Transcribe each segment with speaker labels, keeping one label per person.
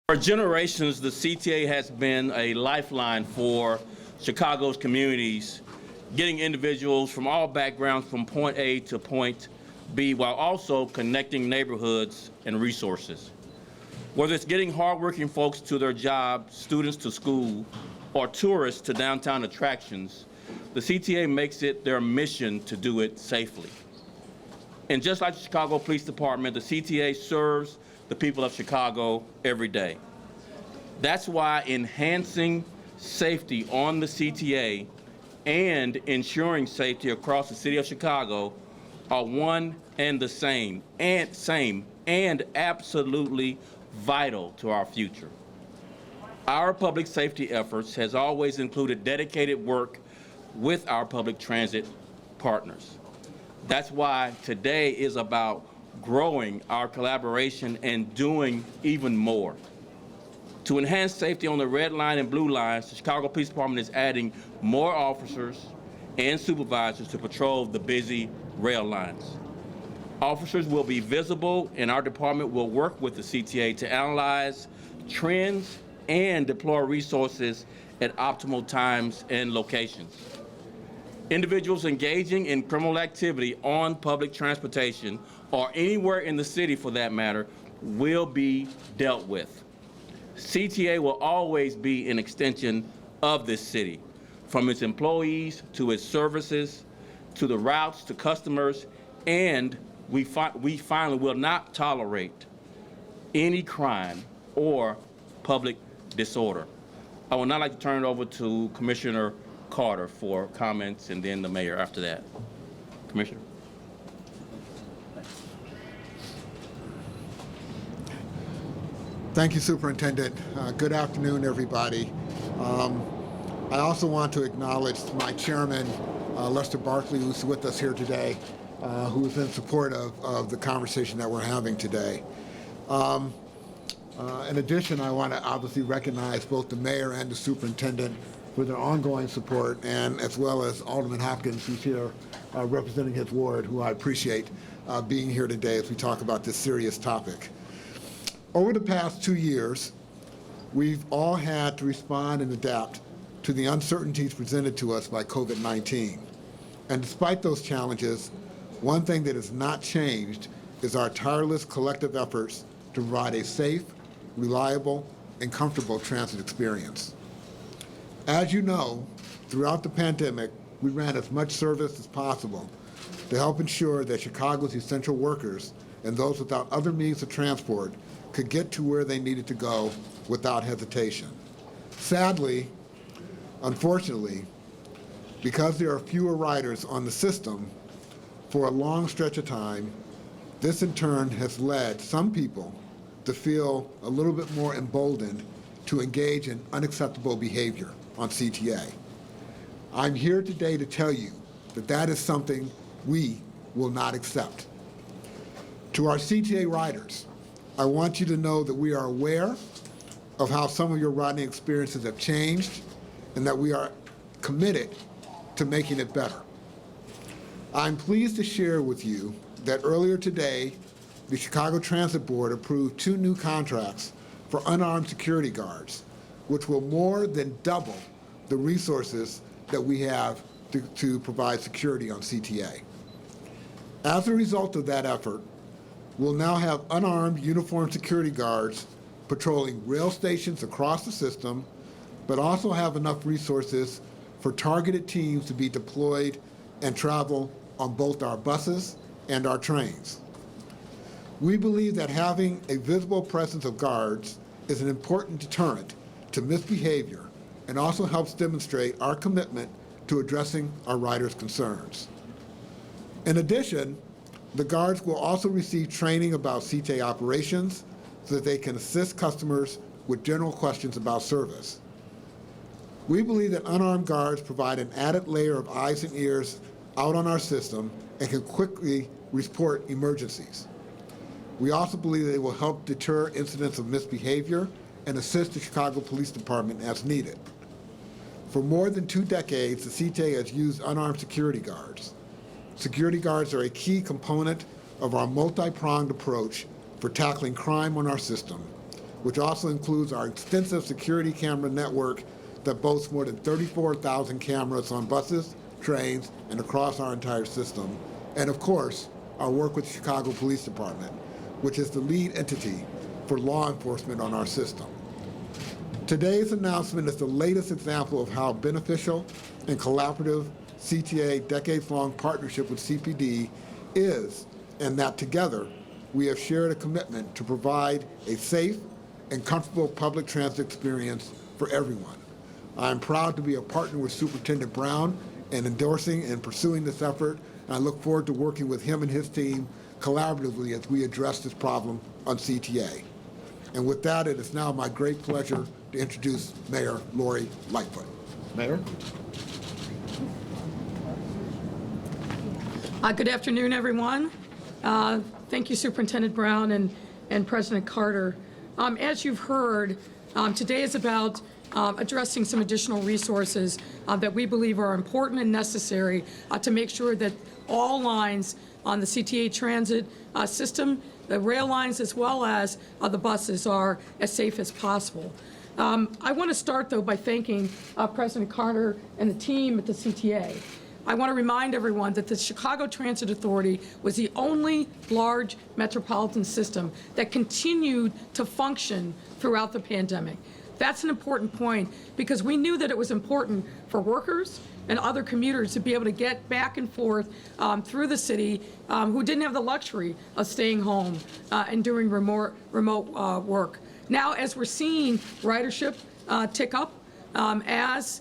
Speaker 1: For generations, the CTA has been a lifeline for Chicago's communities, getting individuals from all backgrounds from point A to point B, while also connecting neighborhoods and resources. Whether it's getting hardworking folks to their jobs, students to school, or tourists to downtown attractions, the CTA makes it their mission to do it safely. And just like the Chicago Police Department, the CTA serves the people of Chicago every day. That's why enhancing safety on the CTA and ensuring safety across the city of Chicago are one and the same and absolutely vital to our future. Our public safety efforts has always included dedicated work with our public transit partners. That's why today is about growing our collaboration and doing even more. To enhance safety on the red line and blue lines, the Chicago Police Department is adding more officers and supervisors to patrol the busy rail lines. Officers will be visible, and our department will work with the CTA to analyze trends and deploy resources at optimal times and locations. Individuals engaging in criminal activity on public transportation or anywhere in the city for that matter will be dealt with. CTA will always be an extension of this city, from its employees to its services, to the routes to customers, and we finally will not tolerate any crime or public disorder. I would now like to turn it over to Commissioner Carter for comments, and then the mayor after that. Commissioner.
Speaker 2: Thank you, Superintendent. Good afternoon, everybody. I also want to acknowledge my chairman, Lester Barkley, who's with us here today, who is in support of the conversation that we're having today. In addition, I want to obviously recognize both the mayor and the superintendent for their ongoing support, and as well as Alderman Hopkins, who's here representing his ward, who I appreciate being here today as we talk about this serious topic. Over the past 2 years, we've all had to respond and adapt to the uncertainties presented to us by COVID-19. And despite those challenges, one thing that has not changed is our tireless collective efforts to provide a safe, reliable, and comfortable transit experience. As you know, throughout the pandemic, we ran as much service as possible to help ensure that Chicago's essential workers and those without other means of transport could get to where they needed to go without hesitation. Sadly, unfortunately, because there are fewer riders on the system for a long stretch of time, this in turn has led some people to feel a little bit more emboldened to engage in unacceptable behavior on CTA. I'm here today to tell you that that is something we will not accept. To our CTA riders, I want you to know that we are aware of how some of your riding experiences have changed and that we are committed to making it better. I'm pleased to share with you that earlier today, the Chicago Transit Board approved 2 new contracts for unarmed security guards, which will more than double the resources that we have to provide security on CTA. As a result of that effort, we'll now have unarmed uniformed security guards patrolling rail stations across the system, but also have enough resources for targeted teams to be deployed and travel on both our buses and our trains. We believe that having a visible presence of guards is an important deterrent to misbehavior and also helps demonstrate our commitment to addressing our riders' concerns. In addition, the guards will also receive training about CTA operations so that they can assist customers with general questions about service. We believe that unarmed guards provide an added layer of eyes and ears out on our system and can quickly report emergencies. We also believe they will help deter incidents of misbehavior and assist the Chicago Police Department as needed. For more than 2 decades, the CTA has used unarmed security guards. Security guards are a key component of our multi-pronged approach for tackling crime on our system, which also includes our extensive security camera network that boasts more than 34,000 cameras on buses, trains, and across our entire system. And of course, our work with the Chicago Police Department, which is the lead entity for law enforcement on our system. Today's announcement is the latest example of how beneficial and collaborative CTA decades-long partnership with CPD is, and that together we have shared a commitment to provide a safe and comfortable public transit experience for everyone. I am proud to be a partner with Superintendent Brown in endorsing and pursuing this effort, and I look forward to working with him and his team collaboratively as we address this problem on CTA. And with that, it is now my great pleasure to introduce Mayor Laurie Lightfoot. Mayor?
Speaker 3: Good afternoon, everyone. Thank you, Superintendent Brown and President Carter. As you've heard, today is about addressing some additional resources that we believe are important and necessary to make sure that all lines on the CTA transit system, the rail lines as well as the buses, are as safe as possible. I want to start, though, by thanking President Carter and the team at the CTA. I want to remind everyone that the Chicago Transit Authority was the only large metropolitan system that continued to function throughout the pandemic. That's an important point because we knew that it was important for workers and other commuters to be able to get back and forth through the city who didn't have the luxury of staying home and doing remote work. Now, as we're seeing ridership tick up, as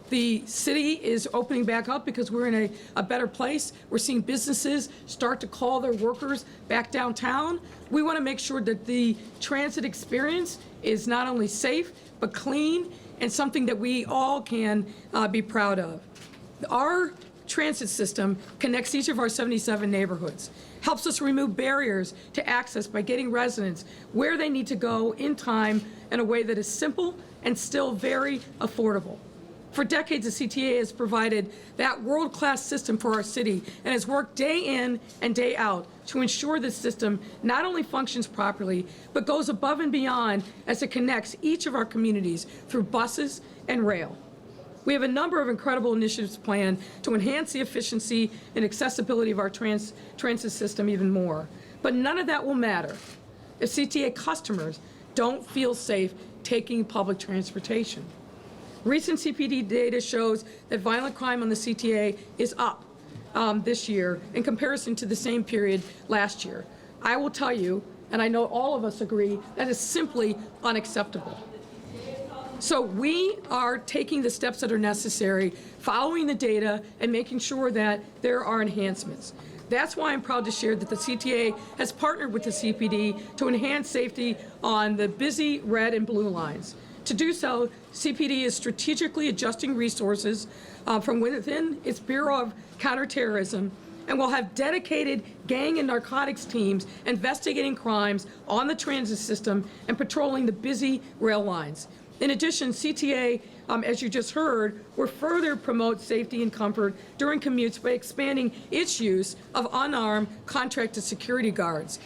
Speaker 3: the city is opening back up because we're in a better place. We're seeing businesses start to call their workers back downtown. We want to make sure that the transit experience is not only safe, but clean and something that we all can be proud of. Our transit system connects each of our 77 neighborhoods, helps us remove barriers to access by getting residents where they need to go in time in a way that is simple and still very affordable. For decades, the CTA has provided that world-class system for our city and has worked day in and day out to ensure this system not only functions properly, but goes above and beyond as it connects each of our communities through buses and rail. We have a number of incredible initiatives planned to enhance the efficiency and accessibility of our transit system even more. But none of that will matter if CTA customers don't feel safe taking public transportation. Recent CPD data shows that violent crime on the CTA is up this year in comparison to the same period last year. I will tell you, and I know all of us agree, that is simply unacceptable. So we are taking the steps that are necessary, following the data, and making sure that there are enhancements. That's why I'm proud to share that the CTA has partnered with the CPD to enhance safety on the busy red and blue lines. To do so, CPD is strategically adjusting resources from within its Bureau of Counterterrorism and will have dedicated gang and narcotics teams investigating crimes on the transit system and patrolling the busy rail lines. In addition, CTA, as you just heard, will further promote safety and comfort during commutes by expanding its use of unarmed contracted security guards.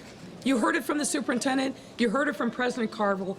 Speaker 3: You heard it from the superintendent. You heard it from President Carter.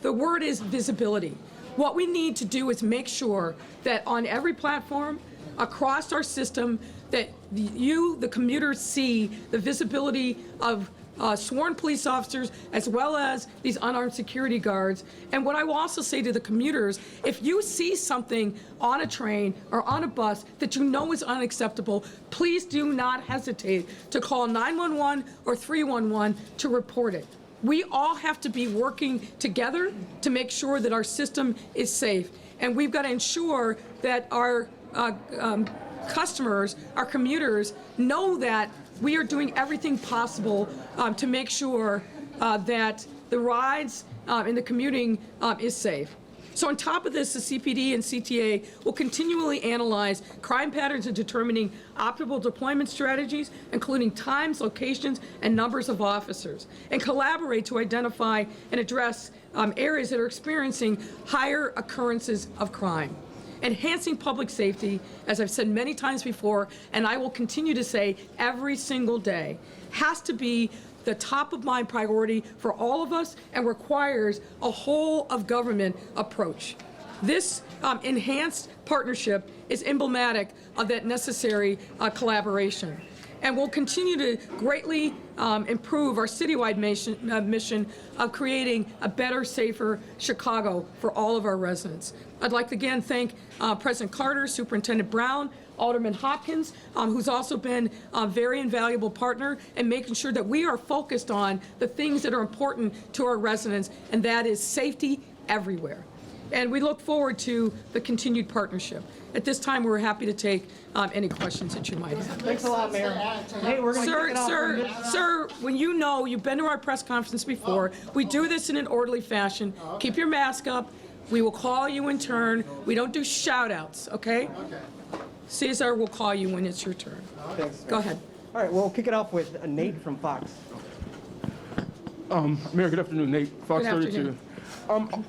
Speaker 3: The word is visibility. What we need to do is make sure that on every platform across our system that you, the commuters, see the visibility of sworn police officers as well as these unarmed security guards. And what I will also say to the commuters, if you see something on a train or on a bus that you know is unacceptable, please do not hesitate to call 911 or 311 to report it. We all have to be working together to make sure that our system is safe. And we've got to ensure that our customers, our commuters, know that we are doing everything possible to make sure that the rides and the commuting is safe. So on top of this, the CPD and CTA will continually analyze crime patterns and determining optimal deployment strategies, including times, locations, and numbers of officers, and collaborate to identify and address areas that are experiencing higher occurrences of crime. Enhancing public safety, as I've said many times before, and I will continue to say every single day, has to be the top of mind priority for all of us and requires a whole of government approach. This enhanced partnership is emblematic of that necessary collaboration. And we'll continue to greatly improve our citywide mission of creating a better, safer Chicago for all of our residents. I'd like to again thank President Carter, Superintendent Brown, Alderman Hopkins, who's also been a very invaluable partner in making sure that we are focused on the things that are important to our residents, and that is safety everywhere. And we look forward to the continued partnership. At this time, we're happy to take any questions that you might have.
Speaker 4: Thanks a lot, Mayor. Hey, we're going to kick it off.
Speaker 3: Sir, when you know, you've been to our press conference before, we do this in an orderly fashion. Keep your mask up. We will call you in turn. We don't do shout-outs, okay? Cesar will call you when it's your turn.
Speaker 4: Thanks.
Speaker 3: Go ahead.
Speaker 4: All right, we'll kick it off with Nate from Fox.
Speaker 5: Mayor, good afternoon. Nate, Fox
Speaker 3: Good
Speaker 5: 32.
Speaker 3: afternoon.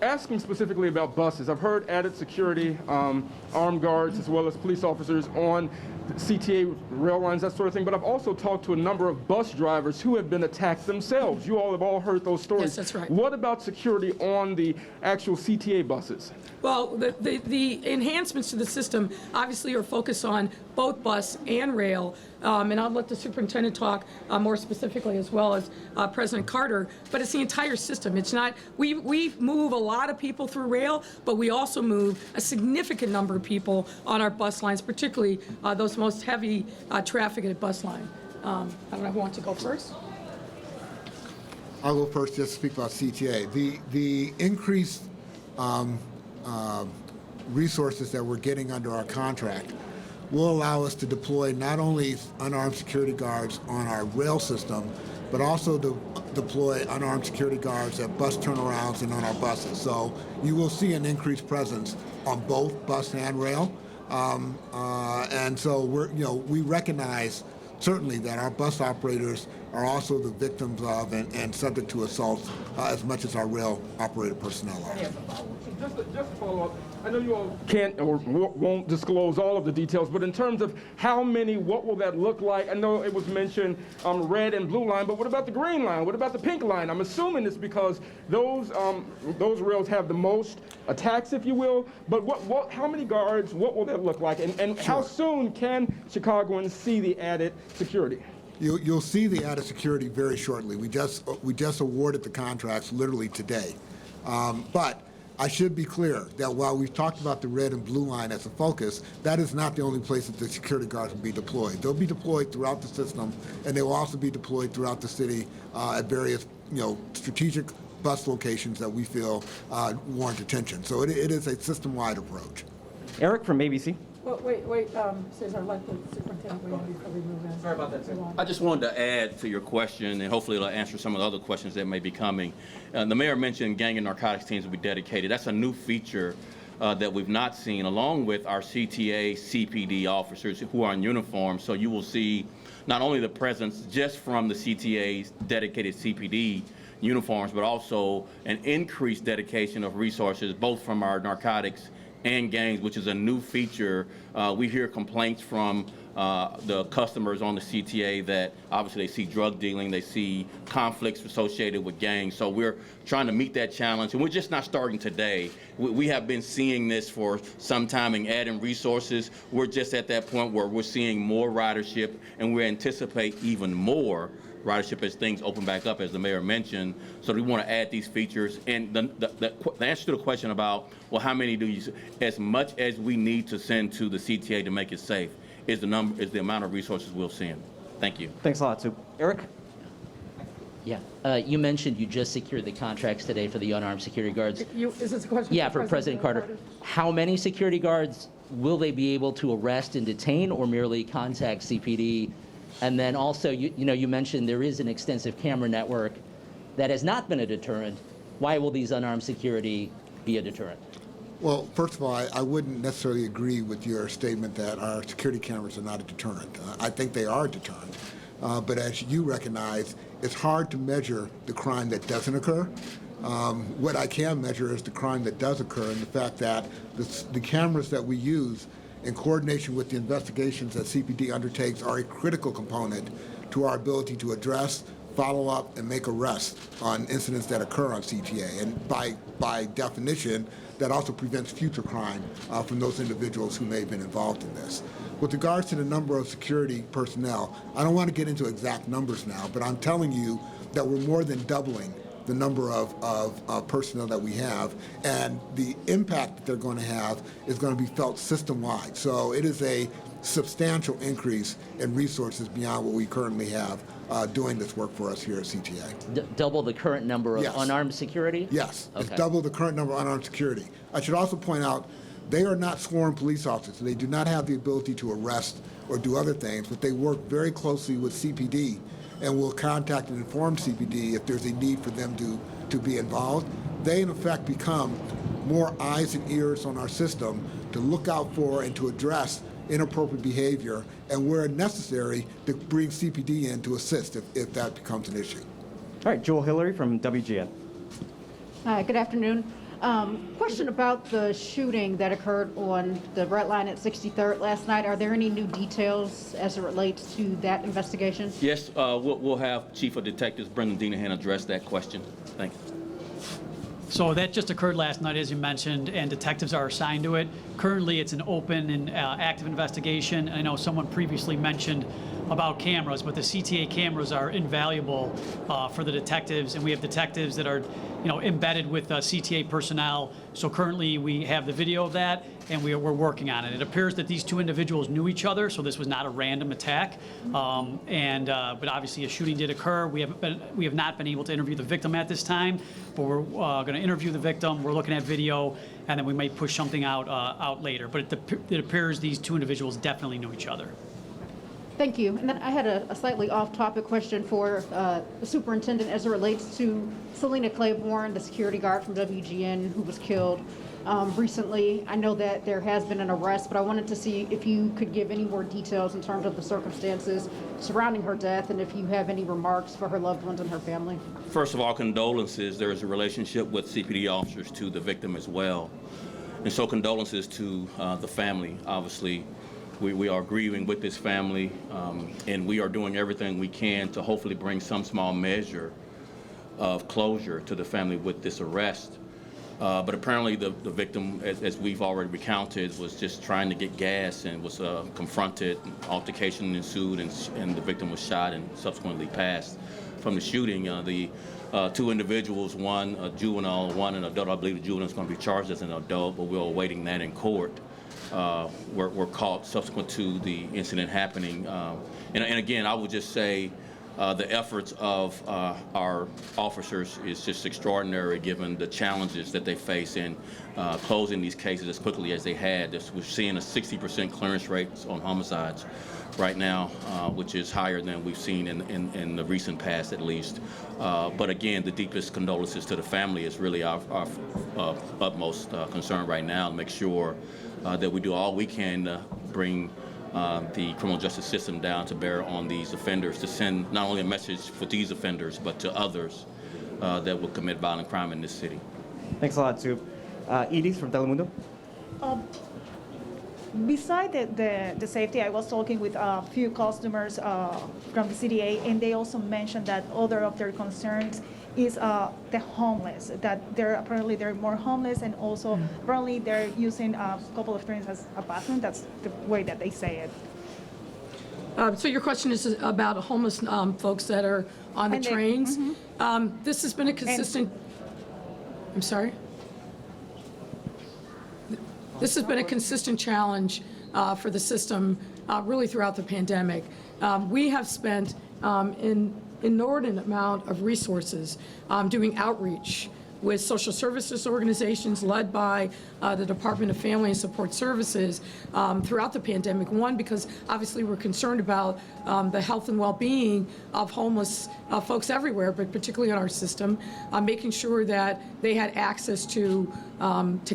Speaker 5: Asking specifically about buses, I've heard added security, armed guards, as well as police officers on CTA rail lines, that sort of thing, but I've also talked to a number of bus drivers who have been attacked themselves. You all have all heard those stories.
Speaker 3: Yes, that's right.
Speaker 5: What about security on the actual CTA buses?
Speaker 3: Well, the enhancements to the system obviously are focused on both bus and rail, and I'll let the superintendent talk more specifically as well as President Carter, but it's the entire system. It's not, we move a lot of people through rail, but we also move a significant number of people on our bus lines, particularly those most heavy trafficked bus line. I don't know who wants to go first.
Speaker 2: I'll go first just to speak about CTA. The increased resources that we're getting under our contract will allow us to deploy not only unarmed security guards on our rail system, but also to deploy unarmed security guards at bus turnarounds and on our buses. So you will see an increased presence on both bus and rail. And so we recognize certainly that our bus operators are also the victims of and subject to assaults as much as our rail operator personnel are.
Speaker 5: Just to follow up, I know you all can't or won't disclose all of the details, but in terms of how many, what will that look like? I know it was mentioned red and blue line, but what about the green line? What about the pink line? I'm assuming it's because those rails have the most attacks, if you will, but how many guards, what will that look like? And how soon can Chicagoans see the added security?
Speaker 2: You'll see the added security very shortly. We just awarded the contracts literally today. But I should be clear that while we've talked about the red and blue line as a focus, that is not the only place that the security guards will be deployed. They'll be deployed throughout the system, and they will also be deployed throughout the city at various, strategic bus locations that we feel warrant attention. So it is a system-wide approach.
Speaker 4: Eric from ABC.
Speaker 3: Well, wait, Cesar, I'd like the superintendent weigh in before we move in.
Speaker 4: Sorry about that, sir.
Speaker 1: I just wanted to add to your question, and hopefully it'll answer some of the other questions that may be coming. The mayor mentioned gang and narcotics teams will be dedicated. That's a new feature that we've not seen, along with our CTA, CPD officers who are in uniform. So you will see not only the presence just from the CTA's dedicated CPD uniforms, but also an increased dedication of resources, both from our narcotics and gangs, which is a new feature. We hear complaints from the customers on the CTA that obviously they see drug dealing, they see conflicts associated with gangs. So we're trying to meet that challenge, and we're just not starting today. We have been seeing this for some time and adding resources. We're just at that point where we're seeing more ridership, and we anticipate even more ridership as things open back up, as the mayor mentioned. So we want to add these features. And the answer to the question about, well, how many do you, as much as we need to send to the CTA to make it safe, is the amount of resources we'll send. Thank you.
Speaker 4: Thanks a lot, Sue. Eric?
Speaker 6: Yeah, you mentioned you just secured the contracts today for the unarmed security guards.
Speaker 3: Is this a question?
Speaker 6: Yeah, for President Carter. How many security guards will they be able to arrest and detain, or merely contact CPD? And then also, you mentioned there is an extensive camera network that has not been a deterrent. Why will these unarmed security be a deterrent?
Speaker 2: Well, first of all, I wouldn't necessarily agree with your statement that our security cameras are not a deterrent. I think they are a deterrent. But as you recognize, it's hard to measure the crime that doesn't occur. What I can measure is the crime that does occur, and the fact that the cameras that we use in coordination with the investigations that CPD undertakes are a critical component to our ability to address, follow up and make arrests on incidents that occur on CTA. And by definition, that also prevents future crime from those individuals who may have been involved in this. With regards to the number of security personnel, I don't want to get into exact numbers now, but I'm telling you that we're more than doubling the number of personnel that we have, and the impact that they're going to have is going to be felt system-wide. So it is a substantial increase in resources beyond what we currently have doing this work for us here at CTA.
Speaker 6: Double the current number of
Speaker 2: Yes.
Speaker 6: unarmed security?
Speaker 2: Yes, it's
Speaker 6: Okay.
Speaker 2: double the current number of unarmed security. I should also point out, they are not sworn police officers. They do not have the ability to arrest or do other things, but they work very closely with CPD and will contact and inform CPD if there's a need for them to be involved. They, in effect, become more eyes and ears on our system to look out for and to address inappropriate behavior, and where necessary, to bring CPD in to assist if that becomes an issue.
Speaker 4: All right, Joel Hillary from WGN.
Speaker 7: Hi, good afternoon. Question about the shooting that occurred on the Red Line at 63rd last night. Are there any new details as it relates to that investigation?
Speaker 1: Yes, we'll have Chief of Detectives Brendan Denahan address that question. Thank you.
Speaker 8: So that just occurred last night, as you mentioned, and detectives are assigned to it. Currently, it's an open and active investigation. I know someone previously mentioned about cameras, but the CTA cameras are invaluable for the detectives, and we have detectives that are, embedded with CTA personnel. So currently, we have the video of that, and we're working on it. It appears that these two individuals knew each other, so this was not a random attack. But obviously, a shooting did occur. We have not been able to interview the victim at this time, but we're going to interview the victim. We're looking at video, and then we might push something out later. But it appears these two individuals definitely knew each other.
Speaker 7: Thank you. And then I had a slightly off-topic question for the superintendent as it relates to Selena Claiborne, the security guard from WGN who was killed recently. I know that there has been an arrest, but I wanted to see if you could give any more details in terms of the circumstances surrounding her death, and if you have any remarks for her loved ones and her family.
Speaker 1: First of all, condolences. There is a relationship with CPD officers to the victim as well. And so condolences to the family. Obviously, we are grieving with this family, and we are doing everything we can to hopefully bring some small measure of closure to the family with this arrest. But apparently the victim, as we've already recounted, was just trying to get gas and was confronted. Altercation ensued, and the victim was shot and subsequently passed from the shooting. The two individuals, one a juvenile, one an adult. I believe the juvenile is going to be charged as an adult, but we're awaiting that in court. Were caught subsequent to the incident happening. And again, I would just say the efforts of our officers is just extraordinary given the challenges that they face in closing these cases as quickly as they had. We're seeing a 60% clearance rate on homicides right now, which is higher than we've seen in the recent past, at least. But again, the deepest condolences to the family is really our utmost concern right now, to make sure that we do all we can to bring the criminal justice system down to bear on these offenders, to send not only a message for these offenders, but to others that will commit violent crime in this city.
Speaker 4: Thanks a lot, Sue. Edith from Telemundo.
Speaker 9: Beside the safety, I was talking with a few customers from the CDA, and they also mentioned that other of their concerns is the homeless, that apparently they're more homeless, and also apparently they're using a couple of trains as a bathroom. That's the way that they say it.
Speaker 3: So your question is about homeless folks that are on the
Speaker 9: And
Speaker 3: trains. This has been a consistent, I'm sorry? This has been a consistent challenge for the system really throughout the pandemic. We have spent an inordinate amount of resources doing outreach with social services organizations led by the Department of Family and Support Services throughout the pandemic. One, because obviously we're concerned about the health and well-being of homeless folks everywhere, but particularly in our system, making sure that they had access to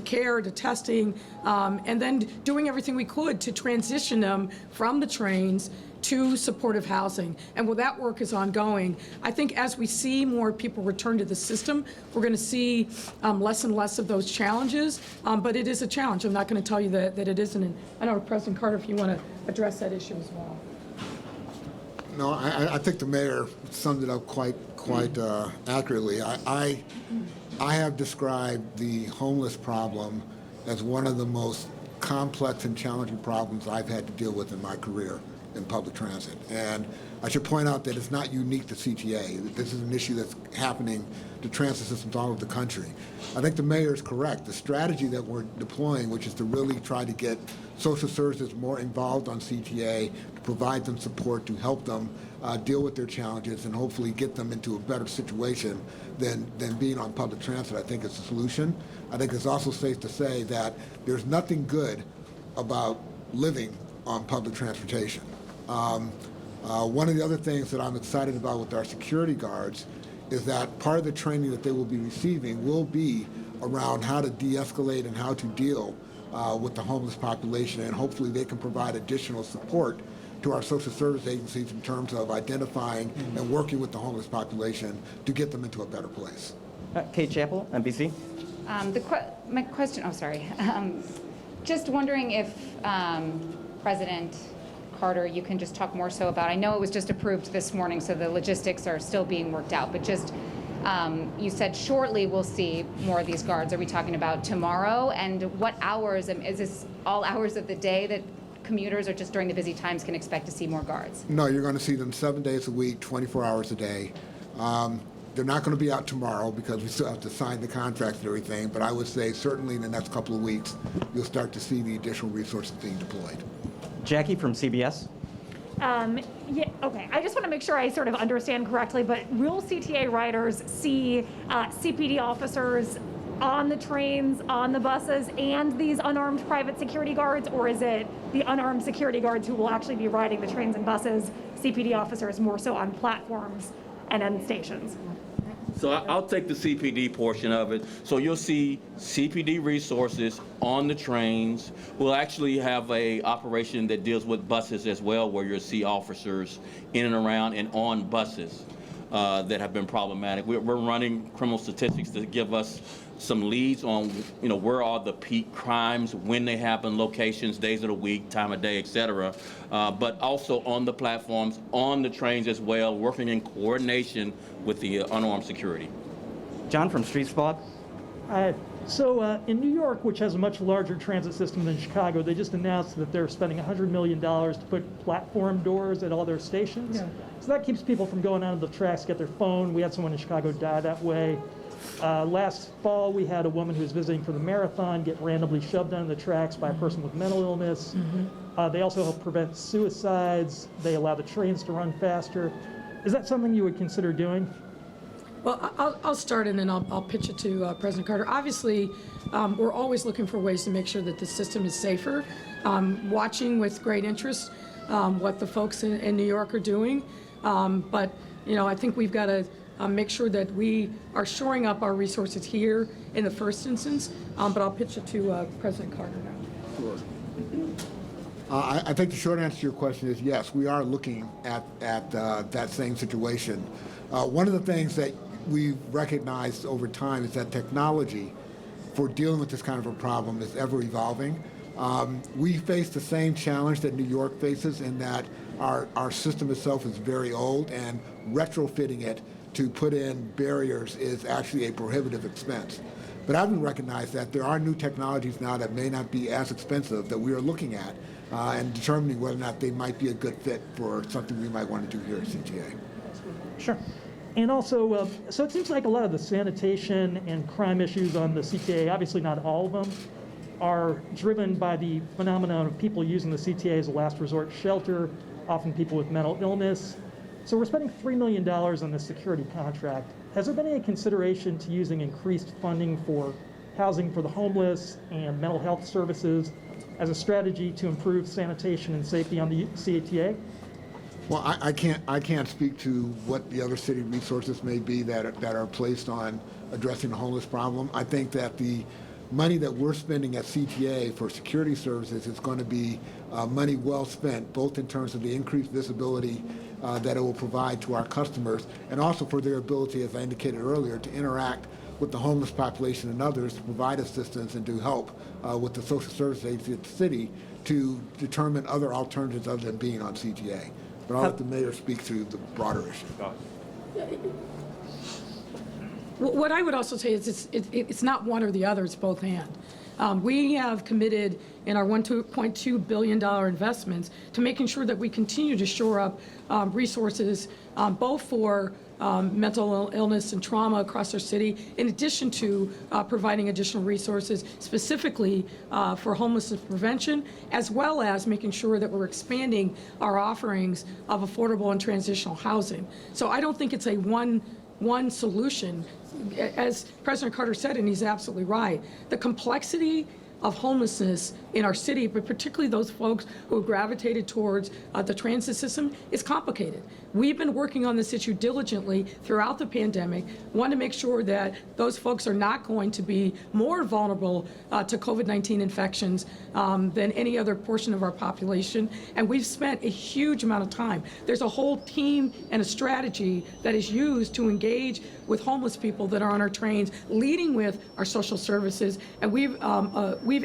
Speaker 3: care, to testing, and then doing everything we could to transition them from the trains to supportive housing. And while that work is ongoing, I think as we see more people return to the system, we're going to see less and less of those challenges. But it is a challenge. I'm not going to tell you that it isn't. And I don't know, President Carter, if you want to address that issue as well.
Speaker 2: No, I think the mayor summed it up quite accurately. I have described the homeless problem as one of the most complex and challenging problems I've had to deal with in my career in public transit. And I should point out that it's not unique to CTA. This is an issue that's happening to transit systems all over the country. I think the mayor is correct. The strategy that we're deploying, which is to really try to get social services more involved on CTA, to provide them support, to help them deal with their challenges and hopefully get them into a better situation than being on public transit, I think is the solution. I think it's also safe to say that there's nothing good about living on public transportation. One of the other things that I'm excited about with our security guards is that part of the training that they will be receiving will be around how to de-escalate and how to deal with the homeless population, and hopefully they can provide additional support to our social service agencies in terms of identifying and working with the homeless population to get them into a better place.
Speaker 4: Kate Chappell, NBC.
Speaker 10: My question, just wondering if President Carter, you can just talk more so about, I know it was just approved this morning, so the logistics are still being worked out, but just, you said shortly we'll see more of these guards. Are we talking about tomorrow? And what hours, is this all hours of the day that commuters or just during the busy times can expect to see more guards?
Speaker 2: No, you're going to see them 7 days a week, 24 hours a day. They're not going to be out tomorrow because we still have to sign the contracts and everything, but I would say certainly in the next couple of weeks, you'll start to see the additional resources being deployed.
Speaker 4: Jackie from CBS.
Speaker 11: Yeah, okay. I just want to make sure I sort of understand correctly, but will CTA riders see CPD officers on the trains, on the buses, and these unarmed private security guards, or is it the unarmed security guards who will actually be riding the trains and buses, CPD officers more so on platforms and end stations?
Speaker 1: So I'll take the CPD portion of it. So you'll see CPD resources on the trains. We'll actually have a operation that deals with buses as well, where you'll see officers in and around and on buses that have been problematic. We're running criminal statistics to give us some leads on, where are the peak crimes, when they happen, locations, days of the week, time of day, et cetera. But also on the platforms, on the trains as well, working in coordination with the unarmed security.
Speaker 4: John from Streets Blog.
Speaker 12: So in New York, which has a much larger transit system than Chicago, they just announced that they're spending $100 million to put platform doors at all their stations. Yeah. So that keeps people from going onto the tracks, get their phone. We had someone in Chicago die that way. Last fall, we had a woman who was visiting for the marathon get randomly shoved onto the tracks by a person with mental illness. They also help prevent suicides. They allow the trains to run faster. Is that something you would consider doing?
Speaker 3: Well, I'll start and then I'll pitch it to President Carter. Obviously, we're always looking for ways to make sure that the system is safer. Watching with great interest what the folks in New York are doing. But, I think we've got to make sure that we are shoring up our resources here in the first instance. But I'll pitch it to President Carter now.
Speaker 2: Sure. I think the short answer to your question is yes, we are looking at that same situation. One of the things that we've recognized over time is that technology for dealing with this kind of a problem is ever evolving. We face the same challenge that New York faces in that our system itself is very old, and retrofitting it to put in barriers is actually a prohibitive expense. But I would recognize that there are new technologies now that may not be as expensive that we are looking at and determining whether or not they might be a good fit for something we might want to do here at CTA.
Speaker 12: Sure. And also, so it seems like a lot of the sanitation and crime issues on the CTA, obviously not all of them, are driven by the phenomenon of people using the CTA as a last resort shelter, often people with mental illness. So we're spending $3 million on this security contract. Has there been any consideration to using increased funding for housing for the homeless and mental health services as a strategy to improve sanitation and safety on the CTA?
Speaker 2: Well, I can't speak to what the other city resources may be that are placed on addressing the homeless problem. I think that the money that we're spending at CTA for security services is going to be money well spent, both in terms of the increased visibility that it will provide to our customers, and also for their ability, as I indicated earlier, to interact with the homeless population and others to provide assistance and to help with the social service agency at the city to determine other alternatives other than being on CTA. but I'll let the mayor speak to the broader issue.
Speaker 3: What I would also say is it's not one or the other, it's both and. We have committed in our $1.2 billion investments to making sure that we continue to shore up resources both for mental illness and trauma across our city, in addition to providing additional resources specifically for homelessness prevention, as well as making sure that we're expanding our offerings of affordable and transitional housing. So I don't think it's a one solution. As President Carter said, and he's absolutely right, the complexity of homelessness in our city, but particularly those folks who have gravitated towards the transit system, is complicated. We've been working on this issue diligently throughout the pandemic, want to make sure that those folks are not going to be more vulnerable to COVID-19 infections than any other portion of our population. And we've spent a huge amount of time. There's a whole team and a strategy that is used to engage with homeless people that are on our trains, leading with our social services. And we've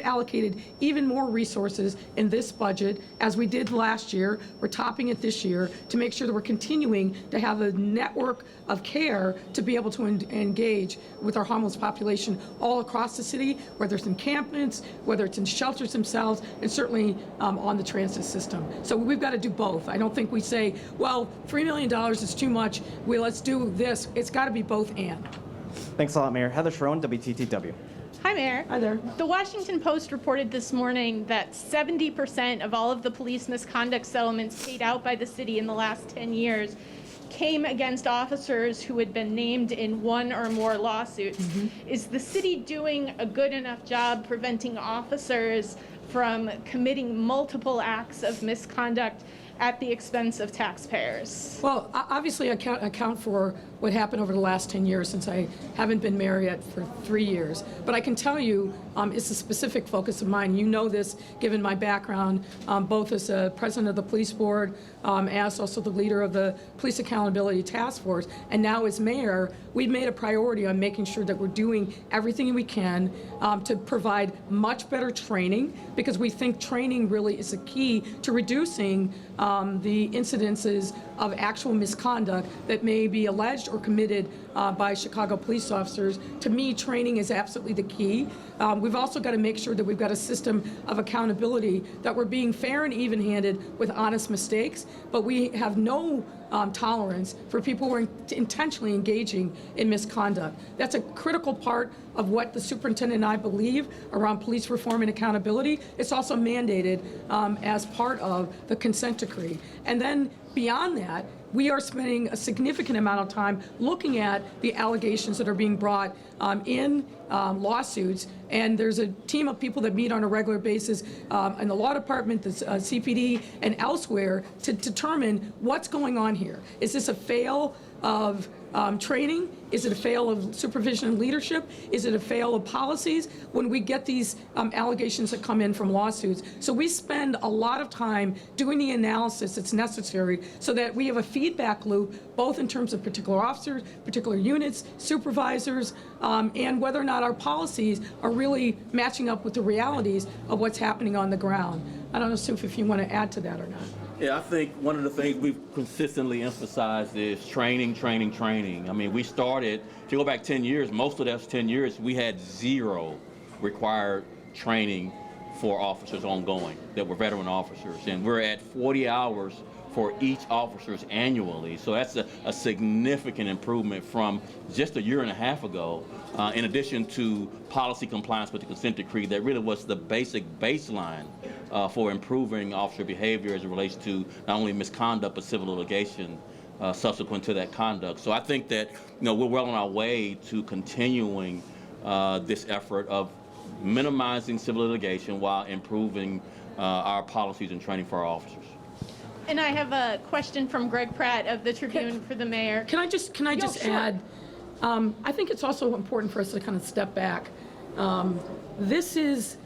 Speaker 3: allocated even more resources in this budget, as we did last year. We're topping it this year to make sure that we're continuing to have a network of care to be able to engage with our homeless population all across the city, whether it's encampments, whether it's in shelters themselves, and certainly on the transit system. So we've got to do both. I don't think we say, well, $3 million is too much, let's do this. It's got to be both and.
Speaker 4: Thanks a lot, Mayor. Heather Sharon, WTTW.
Speaker 13: Hi, Mayor.
Speaker 3: Hi there.
Speaker 13: The Washington Post reported this morning that 70% of all of the police misconduct settlements paid out by the city in the last 10 years came against officers who had been named in one or more lawsuits. Mm-hmm. Is the city doing a good enough job preventing officers from committing multiple acts of misconduct at the expense of taxpayers?
Speaker 3: Well, obviously, I can't account for what happened over the last 10 years, since I haven't been mayor yet for 3 years. But I can tell you it's a specific focus of mine. You know this, given my background, both as a president of the police board, as also the leader of the Police Accountability Task Force, and now as mayor. We've made a priority on making sure that we're doing everything we can to provide much better training, because we think training really is a key to reducing the incidences of actual misconduct that may be alleged or committed by Chicago police officers. To me, training is absolutely the key. We've also got to make sure that we've got a system of accountability, that we're being fair and even-handed with honest mistakes, but we have no tolerance for people who are intentionally engaging in misconduct. That's a critical part of what the superintendent and I believe around police reform and accountability. It's also mandated as part of the consent decree. And then beyond that, we are spending a significant amount of time looking at the allegations that are being brought in lawsuits, and there's a team of people that meet on a regular basis in the law department, the CPD, and elsewhere to determine what's going on here. Is this a fail of training? Is it a fail of supervision and leadership? Is it a fail of policies? When we get these allegations that come in from lawsuits. So we spend a lot of time doing the analysis that's necessary so that we have a feedback loop, both in terms of particular officers, particular units, supervisors, and whether or not our policies are really matching up with the realities of what's happening on the ground. I don't know, Suf, if you want to add to that or not.
Speaker 1: Yeah, I think one of the things we've consistently emphasized is training, training, training. I mean, we started, if you go back 10 years, most of those 10 years, we had 0 required training for officers ongoing that were veteran officers. And we're at 40 hours for each officers annually. So that's a significant improvement from just a year and a half ago, in addition to policy compliance with the consent decree that really was the basic baseline for improving officer behavior as it relates to not only misconduct but civil litigation subsequent to that conduct. So I think that we're well on our way to continuing this effort of minimizing civil litigation while improving our policies and training for our officers.
Speaker 13: And I have a question from Greg Pratt of the Tribune for the mayor.
Speaker 3: Can I just add? I think it's also important for us to kind of step back. This is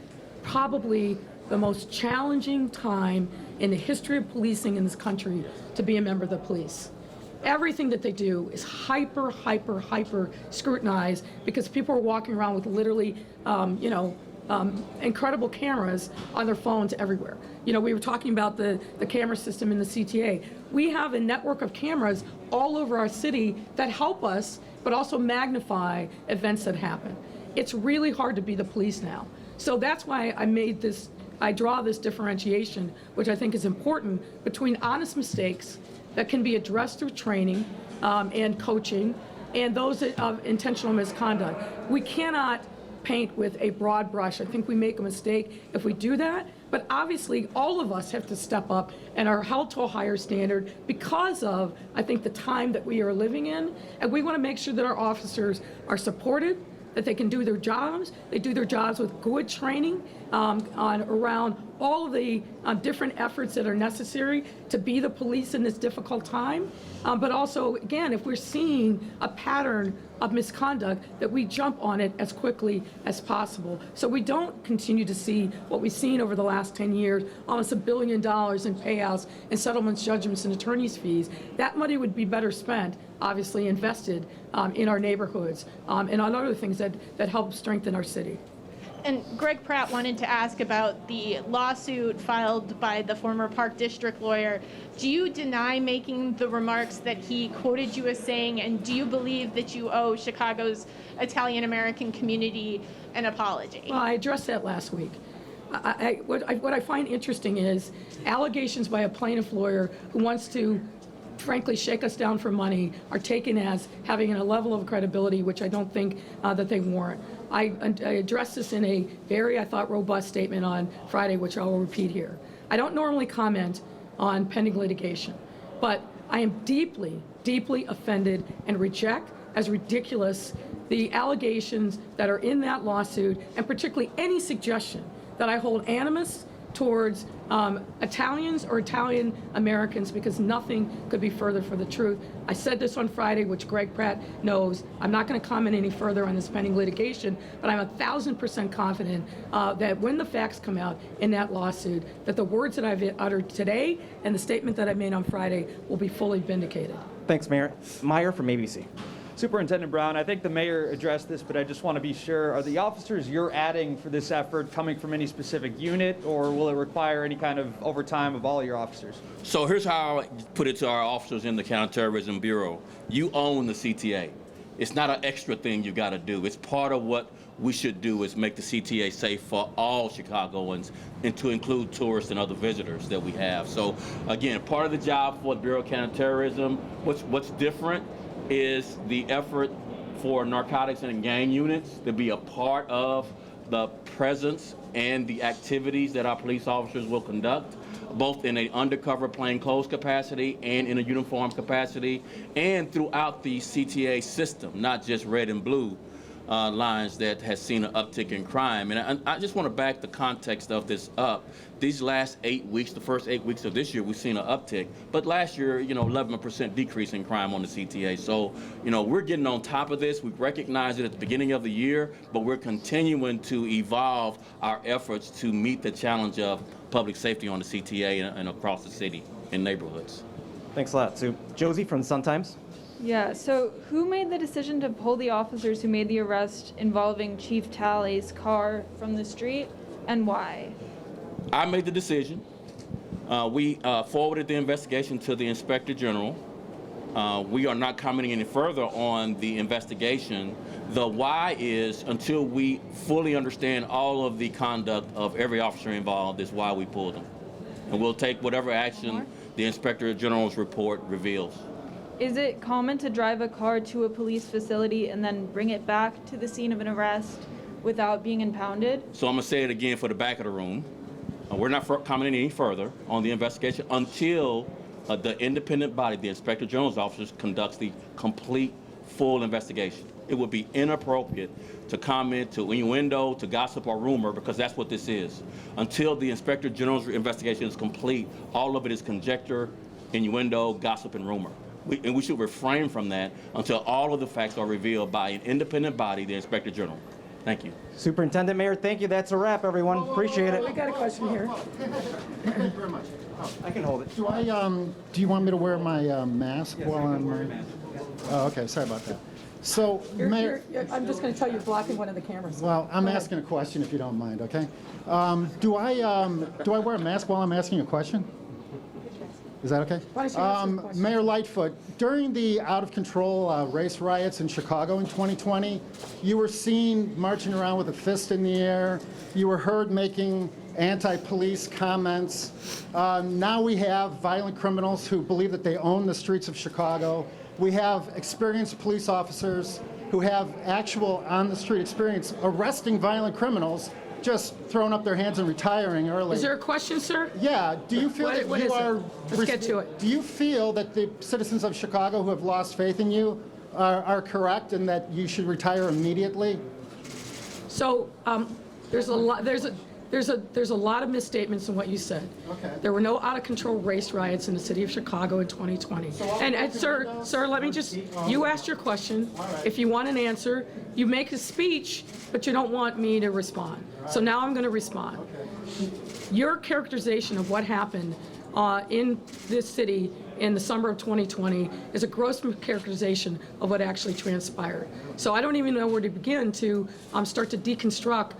Speaker 3: probably the most challenging time in the history of policing in this country to be a member of the police. Everything that they do is hyper scrutinized, because people are walking around with literally, incredible cameras on their phones everywhere. You know, we were talking about the camera system in the CTA. We have a network of cameras all over our city that help us, but also magnify events that happen. It's really hard to be the police now. So that's why I draw this differentiation, which I think is important, between honest mistakes that can be addressed through training and coaching, and those of intentional misconduct. We cannot paint with a broad brush. I think we make a mistake if we do that, but obviously all of us have to step up and are held to a higher standard because of, I think, the time that we are living in, and we want to make sure that our officers are supported, that they can do their jobs. They do their jobs with good training around all of the different efforts that are necessary to be the police in this difficult time. But also, again, if we're seeing a pattern of misconduct, that we jump on it as quickly as possible. So we don't continue to see what we've seen over the last 10 years, almost $1 billion in payouts and settlements, judgments, and attorney's fees. That money would be better spent, obviously invested in our neighborhoods and on other things that help strengthen our city.
Speaker 13: And Greg Pratt wanted to ask about the lawsuit filed by the former Park District lawyer. Do you deny making the remarks that he quoted you as saying, and do you believe that you owe Chicago's Italian-American community an apology?
Speaker 3: Well, I addressed that last week. What I find interesting is allegations by a plaintiff lawyer who wants to frankly shake us down for money are taken as having a level of credibility which I don't think that they warrant. I addressed this in a very, I thought, robust statement on Friday, which I will repeat here. I don't normally comment on pending litigation, but I am deeply, deeply offended and reject as ridiculous the allegations that are in that lawsuit, and particularly any suggestion that I hold animus towards Italians or Italian Americans, because nothing could be further from the truth. I said this on Friday, which Greg Pratt knows. I'm not going to comment any further on this pending litigation, but I'm 1,000% confident that when the facts come out in that lawsuit, that the words that I've uttered today and the statement that I made on Friday will be fully vindicated.
Speaker 4: Thanks, Mayor. Meyer from ABC.
Speaker 14: Superintendent Brown, I think the mayor addressed this, but I just want to be sure, are the officers you're adding for this effort coming from any specific unit, or will it require any kind of overtime of all your officers?
Speaker 1: So here's how I put it to our officers in the Counterterrorism Bureau. You own the CTA. It's not an extra thing you got to do. It's part of what we should do, is make the CTA safe for all Chicagoans, and to include tourists and other visitors that we have. So again, part of the job for the Bureau of Counterterrorism, what's different is the effort for narcotics and gang units to be a part of the presence and the activities that our police officers will conduct, both in an undercover plainclothes capacity and in a uniform capacity, and throughout the CTA system, not just red and blue lines that has seen an uptick in crime. And I just want to back the context of this up. These last 8 weeks, the first 8 weeks of this year, we've seen an uptick. But last year, 11% decrease in crime on the CTA. So, we're getting on top of this. We recognized it at the beginning of the year, but we're continuing to evolve our efforts to meet the challenge of public safety on the CTA and across the city and neighborhoods.
Speaker 4: Thanks a lot, Sue. Josie from the Sun-Times.
Speaker 15: Yeah, so who made the decision to pull the officers who made the arrest involving Chief Talley's car from the street, and why?
Speaker 1: I made the decision. We forwarded the investigation to the Inspector General. We are not commenting any further on the investigation. The why is, until we fully understand all of the conduct of every officer involved, is why we pulled them. And we'll take whatever action the Inspector General's report reveals.
Speaker 15: Is it common to drive a car to a police facility and then bring it back to the scene of an arrest without being impounded?
Speaker 1: So I'm going to say it again for the back of the room. We're not commenting any further on the investigation until the independent body, the Inspector General's officers, conducts the complete, full investigation. It would be inappropriate to comment, to innuendo, to gossip or rumor, because that's what this is. Until the Inspector General's investigation is complete, all of it is conjecture, innuendo, gossip, and rumor. And we should refrain from that until all of the facts are revealed by an independent body, the Inspector General. Thank you.
Speaker 4: Superintendent, Mayor, thank you. That's a wrap, everyone. Appreciate it.
Speaker 3: We got a question here.
Speaker 14: Thank you very much.
Speaker 4: I can hold it.
Speaker 16: Do you want me to wear my mask while I'm wearing? Oh, okay. Sorry about that. So, Mayor,
Speaker 3: I'm just going to tell you, you're blocking one of the cameras.
Speaker 16: well, I'm asking a question if you don't mind, okay? Do I wear a mask while I'm asking a question? Is that okay?
Speaker 3: Why don't you answer the question?
Speaker 16: Mayor Lightfoot, during the out-of-control race riots in Chicago in 2020, you were seen marching around with a fist in the air. You were heard making anti-police comments. Now we have violent criminals who believe that they own the streets of Chicago. We have experienced police officers who have actual on-the-street experience arresting violent criminals, just throwing up their hands and retiring early.
Speaker 3: Is there a question, sir?
Speaker 16: Yeah. Do you feel that
Speaker 3: What
Speaker 16: you
Speaker 3: is it?
Speaker 16: are?
Speaker 3: Let's get to it.
Speaker 16: Do you feel that the citizens of Chicago who have lost faith in you are correct and that you should retire immediately?
Speaker 3: So there's a lot of misstatements in what you said.
Speaker 16: Okay.
Speaker 3: There were no out-of-control race riots in the city of Chicago in 2020. And sir, let me just, you asked your question. If you want an answer, you make a speech, but you don't want me to respond. So now I'm going to respond. Your characterization of what happened in this city in the summer of 2020 is a gross characterization of what actually transpired. So I don't even know where to begin to start to deconstruct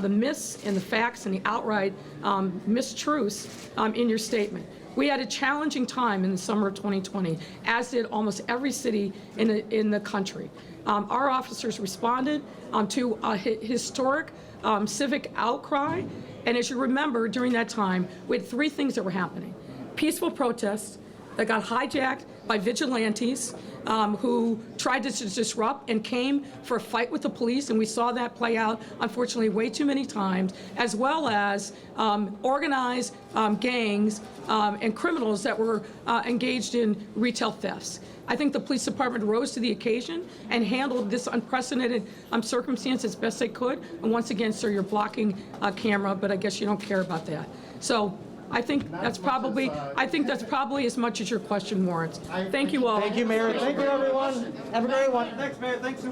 Speaker 3: the myths and the facts and the outright mistruths in your statement. We had a challenging time in the summer of 2020, as did almost every city in the country. Our officers responded to a historic civic outcry, and as you remember, during that time, we had three things that were happening. Peaceful protests that got hijacked by vigilantes who tried to disrupt and came for a fight with the police, and we saw that play out, unfortunately, way too many times, as well as organized gangs and criminals that were engaged in retail thefts. I think the police department rose to the occasion and handled this unprecedented circumstance as best they could. And once again, sir, you're blocking a camera, but I guess you don't care about that. So I think that's probably as much as your question warrants. Thank you all.
Speaker 4: Thank you, Mayor. Thank you, everyone. Have a great one. Thanks, Mayor. Thanks.